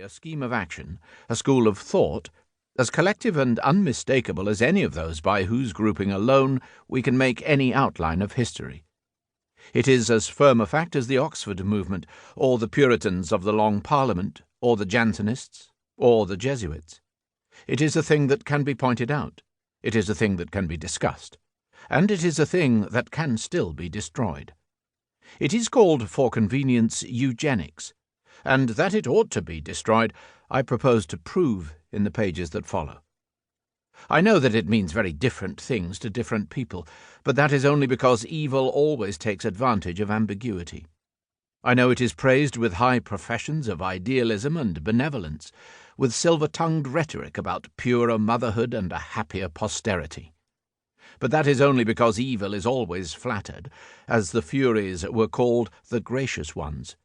a scheme of action, a school of thought, as collective and unmistakable as any of those by whose grouping alone we can make any outline of history. It is as firm a fact as the Oxford movement, or the Puritans of the Long Parliament, or the Jansenists, or the Jesuits. It is a thing that can be pointed out. It is a thing that can be discussed. And it is a thing that can still be destroyed. It is called, for convenience, eugenics, and that it ought to be destroyed I propose to prove in the pages that follow. I know that it means very different things to different people, but that is only because evil always takes advantage of ambiguity. I know it is praised with high professions of idealism and benevolence, with silver-tongued rhetoric about purer motherhood and a happier posterity. But that is only because evil is always flattered, as the Furies were called the gracious ones.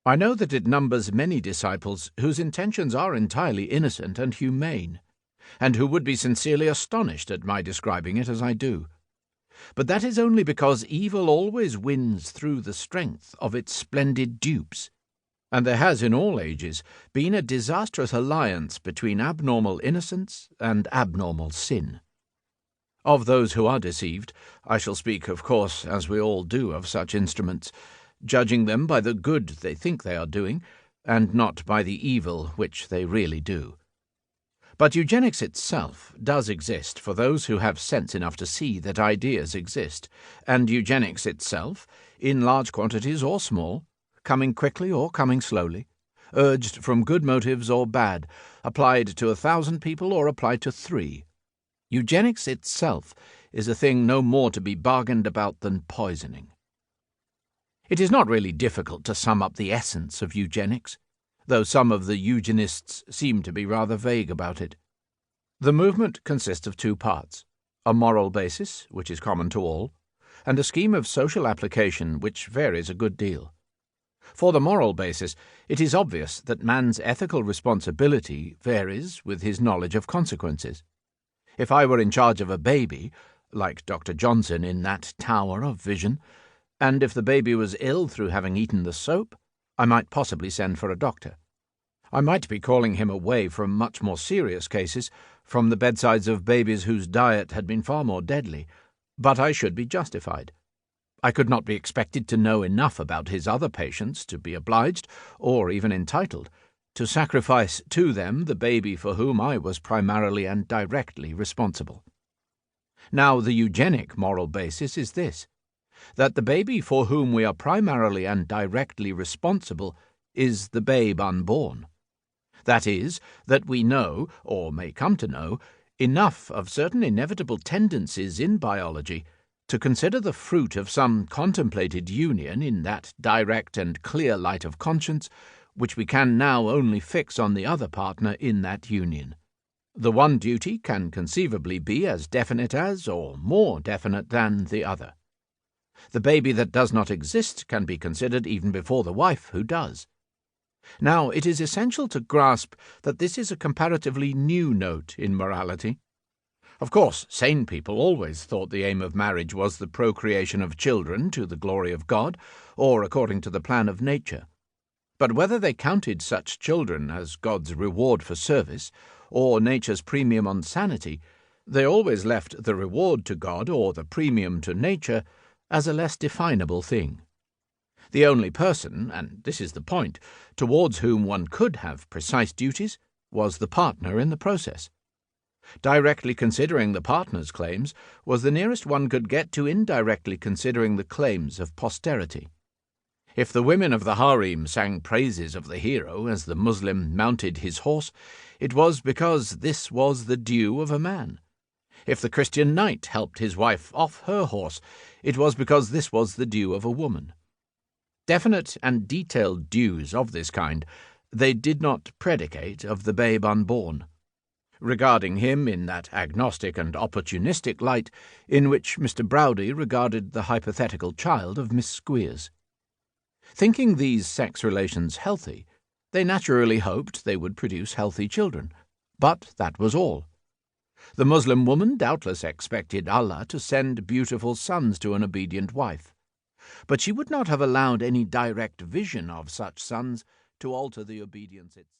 I know that it numbers many disciples whose intentions are entirely innocent and humane, and who would be sincerely astonished at my describing it as I do. But that is only because evil always wins through the strength of its splendid dupes, and there has in all ages been a disastrous alliance between abnormal innocence and abnormal sin. Of those who are deceived, I shall speak, of course, as we all do of such instruments, judging them by the good they think they are doing, and not by the evil which they really do. But eugenics itself does exist for those who have sense enough to see that ideas exist, and eugenics itself, in large quantities or small, coming quickly or coming slowly, urged from good motives or bad, applied to 1,000 people or applied to 3, eugenics itself is a thing no more to be bargained about than poisoning. It is not really difficult to sum up the essence of eugenics, though some of the eugenists seem to be rather vague about it. The movement consists of 2 parts, a moral basis, which is common to all, and a scheme of social application which varies a good deal. For the moral basis, it is obvious that man's ethical responsibility varies with his knowledge of consequences. If I were in charge of a baby, like Dr. Johnson in that tower of vision, and if the baby was ill through having eaten the soap, I might possibly send for a doctor. I might be calling him away from much more serious cases, from the bedsides of babies whose diet had been far more deadly, but I should be justified. I could not be expected to know enough about his other patients to be obliged, or even entitled, to sacrifice to them the baby for whom I was primarily and directly responsible. Now, the eugenic moral basis is this, that the baby for whom we are primarily and directly responsible is the babe unborn. That is, that we know, or may come to know, enough of certain inevitable tendencies in biology to consider the fruit of some contemplated union in that direct and clear light of conscience which we can now only fix on the other partner in that union. The one duty can conceivably be as definite as, or more definite than, the other. The baby that does not exist can be considered even before the wife who does. Now, it is essential to grasp that this is a comparatively new note in morality. Of course, sane people always thought the aim of marriage was the procreation of children to the glory of God, or according to the plan of nature. But whether they counted such children as God's reward for service, or nature's premium on sanity, they always left the reward to God or the premium to nature as a less definable thing. The only person, and this is the point, towards whom one could have precise duties was the partner in the process. Directly considering the partner's claims was the nearest one could get to indirectly considering the claims of posterity. If the women of the harem sang praises of the hero as the Muslim mounted his horse, it was because this was the due of a man. If the Christian knight helped his wife off her horse, it was because this was the due of a woman. Definite and detailed dues of this kind they did not predicate of the babe unborn, regarding him in that agnostic and opportunistic light in which Mr. Browdie regarded the hypothetical child of Miss Squeers. Thinking these sex relations healthy, they naturally hoped they would produce healthy children, but that was all. The Muslim woman doubtless expected Allah to send beautiful sons to an obedient wife, but she would not have allowed any direct vision of such sons to alter the obedience itself.